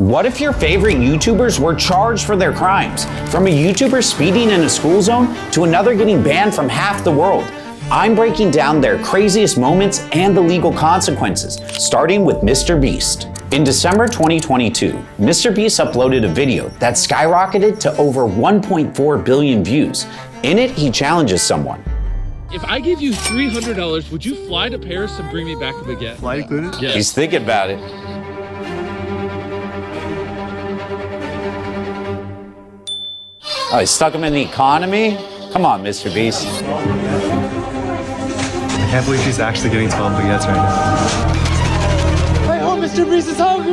What if your favorite YouTubers were charged for their crimes? From a YouTuber speeding in a school zone to another getting banned from half the world. I'm breaking down their craziest moments and the legal consequences, starting with Mr. Beast. In December 2022, Mr. Beast uploaded a video that skyrocketed to over 1.4 billion views. In it, he challenges someone. If I give you $300, would you fly to Paris and bring me back a baguette? Flight included? Yes. He's thinking about it. Oh, he stuck him in the economy? Come on, Mr. Beast. I can't believe she's actually getting 12 baguettes right now. I hope Mr. Beast is hungry!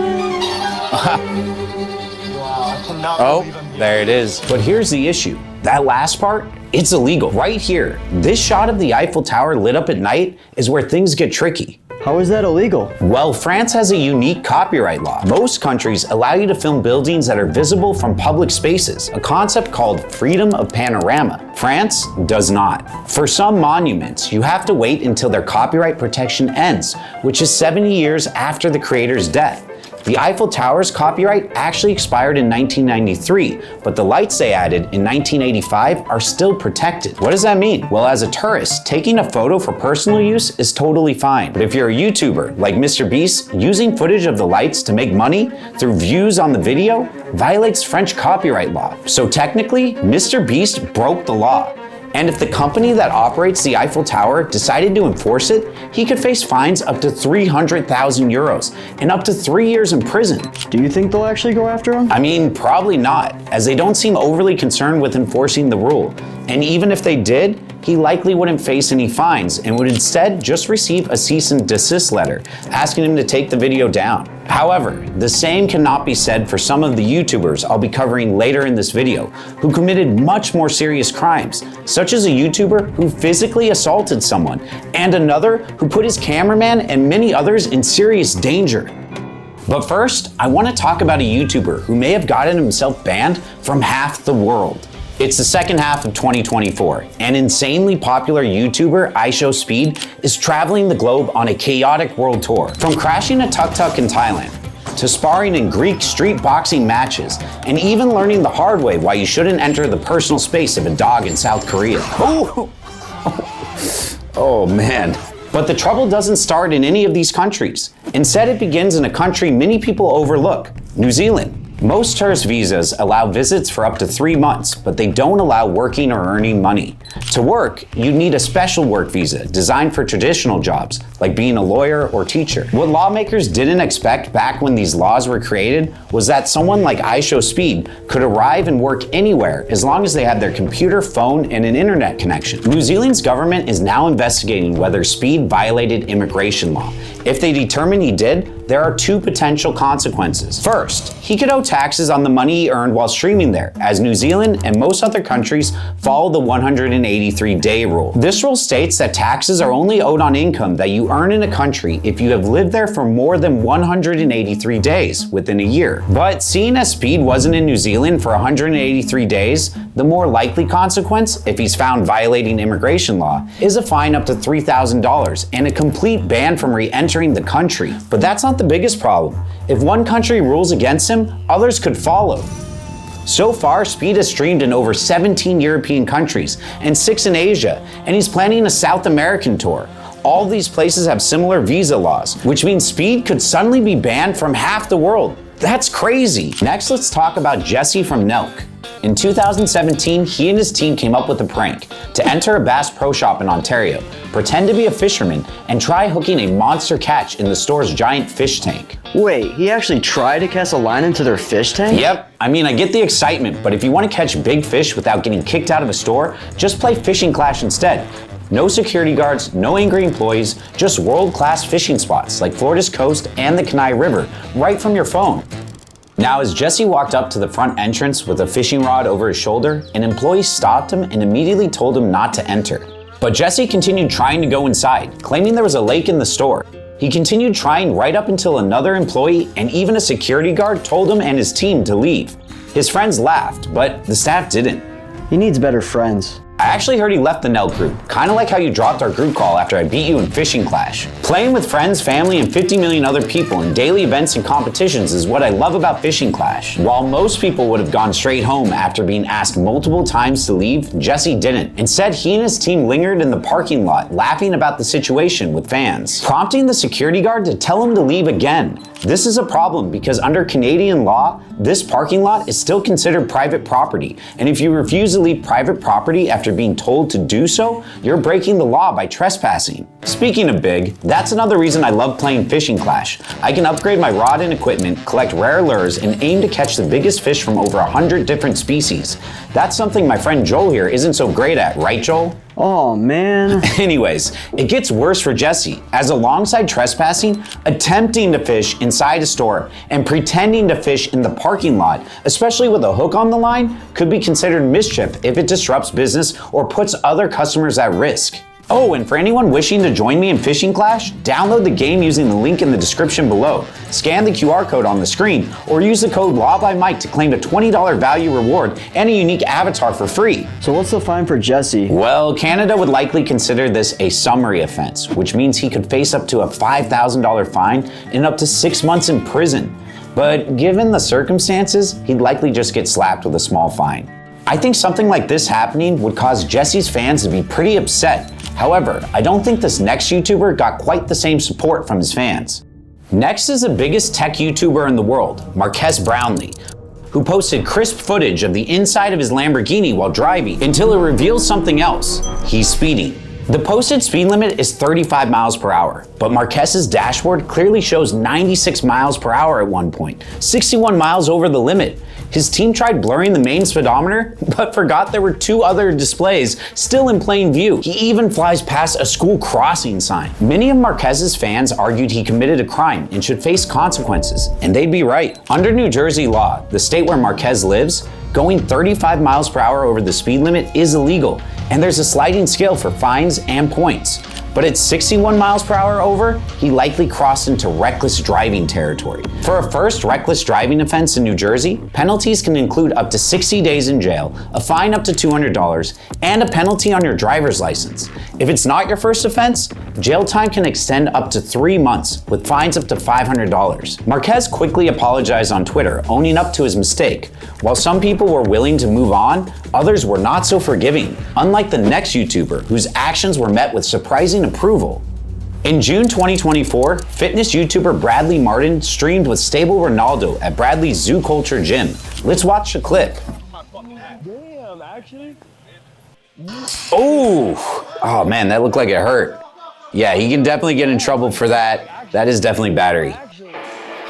Oh, there it is. But here's the issue. That last part, it's illegal. Right here, this shot of the Eiffel Tower lit up at night is where things get tricky. How is that illegal? Well, France has a unique copyright law. Most countries allow you to film buildings that are visible from public spaces, a concept called freedom of panorama. France does not. For some monuments, you have to wait until their copyright protection ends, which is 70 years after the creator's death. The Eiffel Tower's copyright actually expired in 1993, but the lights they added in 1985 are still protected. What does that mean? Well, as a tourist, taking a photo for personal use is totally fine. But if you're a YouTuber like Mr. Beast, using footage of the lights to make money through views on the video violates French copyright law. So technically, Mr. Beast broke the law. And if the company that operates the Eiffel Tower decided to enforce it, he could face fines up to 300,000 euros and up to 3 years in prison. Do you think they'll actually go after him? I mean, probably not, as they don't seem overly concerned with enforcing the rule. And even if they did, he likely wouldn't face any fines and would instead just receive a cease and desist letter asking him to take the video down. However, the same cannot be said for some of the YouTubers I'll be covering later in this video who committed much more serious crimes, such as a YouTuber who physically assaulted someone and another who put his cameraman and many others in serious danger. But first, I want to talk about a YouTuber who may have gotten himself banned from half the world. It's the second half of 2024, and insanely popular YouTuber IShowSpeed is traveling the globe on a chaotic world tour. From crashing a tuk-tuk in Thailand, to sparring in Greek street boxing matches, and even learning the hard way why you shouldn't enter the personal space of a dog in South Korea. Oh man. But the trouble doesn't start in any of these countries. Instead, it begins in a country many people overlook, New Zealand. Most tourist visas allow visits for up to 3 months, but they don't allow working or earning money. To work, you need a special work visa designed for traditional jobs, like being a lawyer or teacher. What lawmakers didn't expect back when these laws were created was that someone like IShowSpeed could arrive and work anywhere as long as they had their computer, phone, and an internet connection. New Zealand's government is now investigating whether Speed violated immigration law. If they determine he did, there are 2 potential consequences. First, he could owe taxes on the money he earned while streaming there, as New Zealand and most other countries follow the 183-day rule. This rule states that taxes are only owed on income that you earn in a country if you have lived there for more than 183 days within a year. But seeing as Speed wasn't in New Zealand for 183 days, the more likely consequence, if he's found violating immigration law, is a fine up to $3,000 and a complete ban from re-entering the country. But that's not the biggest problem. If one country rules against him, others could follow. So far, Speed has streamed in over 17 European countries and 6 in Asia, and he's planning a South American tour. All these places have similar visa laws, which means Speed could suddenly be banned from half the world. That's crazy. Next, let's talk about Jesse from Nelk. In 2017, he and his team came up with a prank to enter a Bass Pro Shop in Ontario, pretend to be a fisherman, and try hooking a monster catch in the store's giant fish tank. Wait, he actually tried to cast a line into their fish tank? Yep, I mean, I get the excitement, but if you want to catch big fish without getting kicked out of a store, just play Fishing Clash instead. No security guards, no angry employees, just world-class fishing spots like Florida's coast and the Kenai River, right from your phone. Now, as Jesse walked up to the front entrance with a fishing rod over his shoulder, an employee stopped him and immediately told him not to enter. But Jesse continued trying to go inside, claiming there was a lake in the store. He continued trying right up until another employee and even a security guard told him and his team to leave. His friends laughed, but the staff didn't. He needs better friends. I actually heard he left the Nell group, kind of like how you dropped our group call after I beat you in Fishing Clash. Playing with friends, family, and 50 million other people in daily events and competitions is what I love about Fishing Clash. While most people would have gone straight home after being asked multiple times to leave, Jesse didn't. Instead, he and his team lingered in the parking lot, laughing about the situation with fans, prompting the security guard to tell him to leave again. This is a problem because under Canadian law, this parking lot is still considered private property, and if you refuse to leave private property after being told to do so, you're breaking the law by trespassing. Speaking of big, that's another reason I love playing Fishing Clash. I can upgrade my rod and equipment, collect rare lures, and aim to catch the biggest fish from over 100 different species. That's something my friend Joel here isn't so great at, right Joel? Oh man. Anyways, it gets worse for Jesse, as alongside trespassing, attempting to fish inside a store and pretending to fish in the parking lot, especially with a hook on the line, could be considered mischief if it disrupts business or puts other customers at risk. Oh, and for anyone wishing to join me in Fishing Clash, download the game using the link in the description below, scan the QR code on the screen, or use the code LawByMike to claim a $20 value reward and a unique avatar for free. So what's the fine for Jesse? Well, Canada would likely consider this a summary offense, which means he could face up to a $5,000 fine and up to 6 months in prison. But given the circumstances, he'd likely just get slapped with a small fine. I think something like this happening would cause Jesse's fans to be pretty upset. However, I don't think this next YouTuber got quite the same support from his fans. Next is the biggest tech YouTuber in the world, Marques Brownlee, who posted crisp footage of the inside of his Lamborghini while driving until it reveals something else. He's speeding. The posted speed limit is 35 miles per hour, but Marques's dashboard clearly shows 96 miles per hour at one point, 61 miles over the limit. His team tried blurring the main speedometer, but forgot there were 2 other displays still in plain view. He even flies past a school crossing sign. Many of Marques's fans argued he committed a crime and should face consequences, and they'd be right. Under New Jersey law, the state where Marques lives, going 35 miles per hour over the speed limit is illegal, and there's a sliding scale for fines and points. But at 61 miles per hour over, he likely crossed into reckless driving territory. For a first reckless driving offense in New Jersey, penalties can include up to 60 days in jail, a fine up to $200, and a penalty on your driver's license. If it's not your first offense, jail time can extend up to 3 months, with fines up to $500. Marques quickly apologized on Twitter, owning up to his mistake. While some people were willing to move on, others were not so forgiving, unlike the next YouTuber, whose actions were met with surprising approval. In June 2024, fitness YouTuber Bradley Martin streamed with Stable Ronaldo at Bradley's Zoo Culture gym. Let's watch the clip. Damn, actually? Oh man, that looked like it hurt. Yeah, he can definitely get in trouble for that. That is definitely battery.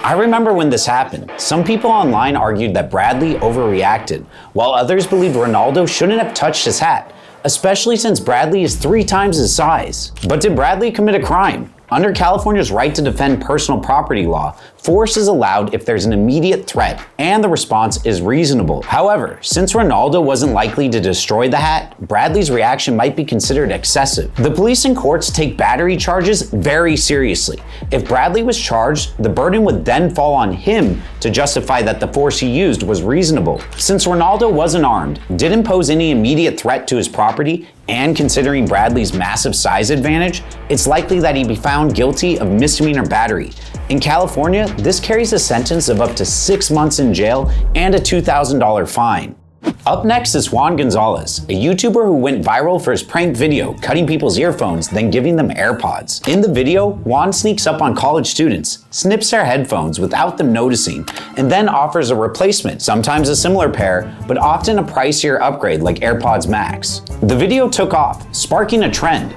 I remember when this happened. Some people online argued that Bradley overreacted, while others believed Ronaldo shouldn't have touched his hat, especially since Bradley is 3 times his size. But did Bradley commit a crime? Under California's right to defend personal property law, force is allowed if there's an immediate threat and the response is reasonable. However, since Ronaldo wasn't likely to destroy the hat, Bradley's reaction might be considered excessive. The police and courts take battery charges very seriously. If Bradley was charged, the burden would then fall on him to justify that the force he used was reasonable. Since Ronaldo wasn't armed, didn't pose any immediate threat to his property, and considering Bradley's massive size advantage, it's likely that he'd be found guilty of misdemeanor battery. In California, this carries a sentence of up to 6 months in jail and a $2,000 fine. Up next is Juan Gonzalez, a YouTuber who went viral for his prank video, cutting people's earphones, then giving them AirPods. In the video, Juan sneaks up on college students, snips their headphones without them noticing, and then offers a replacement, sometimes a similar pair, but often a pricier upgrade like AirPods Max. The video took off, sparking a trend.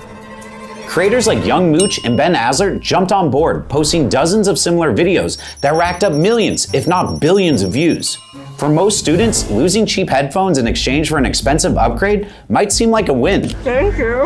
Creators like Young Mooch and Ben Asler jumped on board, posting dozens of similar videos that racked up millions, if not billions of views. For most students, losing cheap headphones in exchange for an expensive upgrade might seem like a win. Thank you.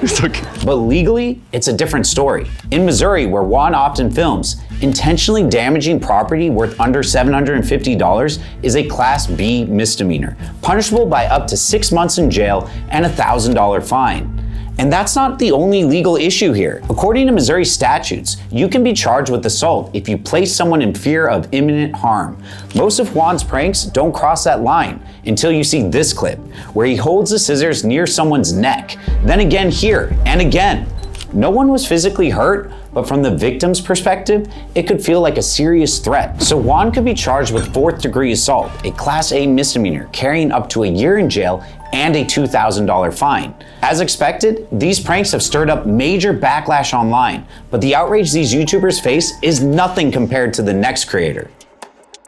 It's okay. But legally, it's a different story. In Missouri, where Juan often films, intentionally damaging property worth under $750 is a Class B misdemeanor, punishable by up to 6 months in jail and a $1,000 fine. And that's not the only legal issue here. According to Missouri statutes, you can be charged with assault if you place someone in fear of imminent harm. Most of Juan's pranks don't cross that line until you see this clip, where he holds the scissors near someone's neck, then again here, and again. No one was physically hurt, but from the victim's perspective, it could feel like a serious threat. So Juan could be charged with 4th-degree assault, a Class A misdemeanor carrying up to a year in jail and a $2,000 fine. As expected, these pranks have stirred up major backlash online, but the outrage these YouTubers face is nothing compared to the next creator.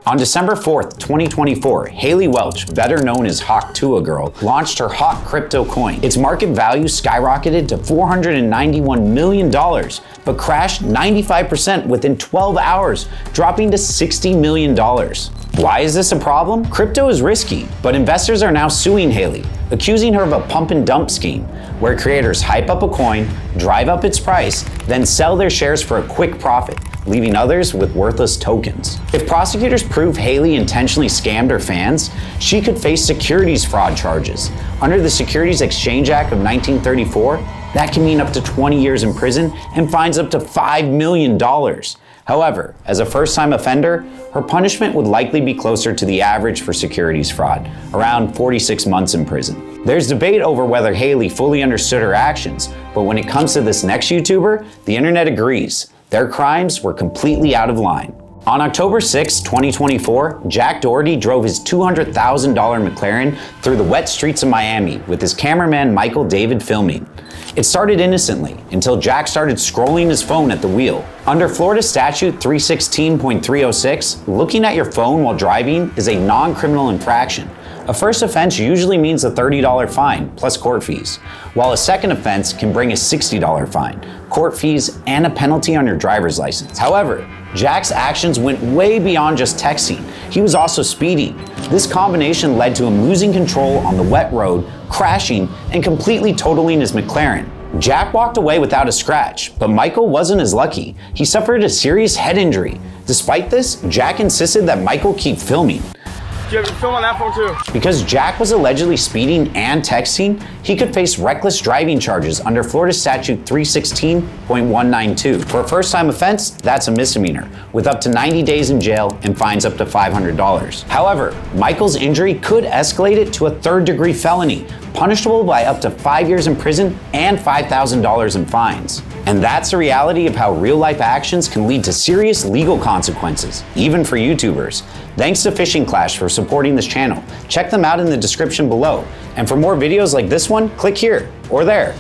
On December 4th, 2024, Haley Welch, better known as Hawk2a Girl, launched her Hawk crypto coin. Its market value skyrocketed to $491 million, but crashed 95% within 12 hours, dropping to $60 million. Why is this a problem? Crypto is risky, but investors are now suing Haley, accusing her of a pump and dump scheme, where creators hype up a coin, drive up its price, then sell their shares for a quick profit, leaving others with worthless tokens. If prosecutors prove Haley intentionally scammed her fans, she could face securities fraud charges. Under the Securities Exchange Act of 1934, that can mean up to 20 years in prison and fines up to $5 million. However, as a first-time offender, her punishment would likely be closer to the average for securities fraud, around 46 months in prison. There's debate over whether Haley fully understood her actions, but when it comes to this next YouTuber, the internet agrees. Their crimes were completely out of line. On October 6, 2024, Jack Doherty drove his $200,000 McLaren through the wet streets of Miami with his cameraman Michael David filming. It started innocently until Jack started scrolling his phone at the wheel. Under Florida Statute 316.306, looking at your phone while driving is a non-criminal infraction. A first offense usually means a $30 fine plus court fees, while a second offense can bring a $60 fine, court fees, and a penalty on your driver's license. However, Jack's actions went way beyond just texting. He was also speeding. This combination led to him losing control on the wet road, crashing, and completely totaling his McLaren. Jack walked away without a scratch, but Michael wasn't as lucky. He suffered a serious head injury. Despite this, Jack insisted that Michael keep filming. You have to film on that phone too. Because Jack was allegedly speeding and texting, he could face reckless driving charges under Florida Statute 316.192. For a first-time offense, that's a misdemeanor, with up to 90 days in jail and fines up to $500. However, Michael's injury could escalate it to a 3rd-degree felony, punishable by up to 5 years in prison and $5,000 in fines. And that's the reality of how real-life actions can lead to serious legal consequences, even for YouTubers. Thanks to Fishing Clash for supporting this channel. Check them out in the description below. And for more videos like this one, click here or there.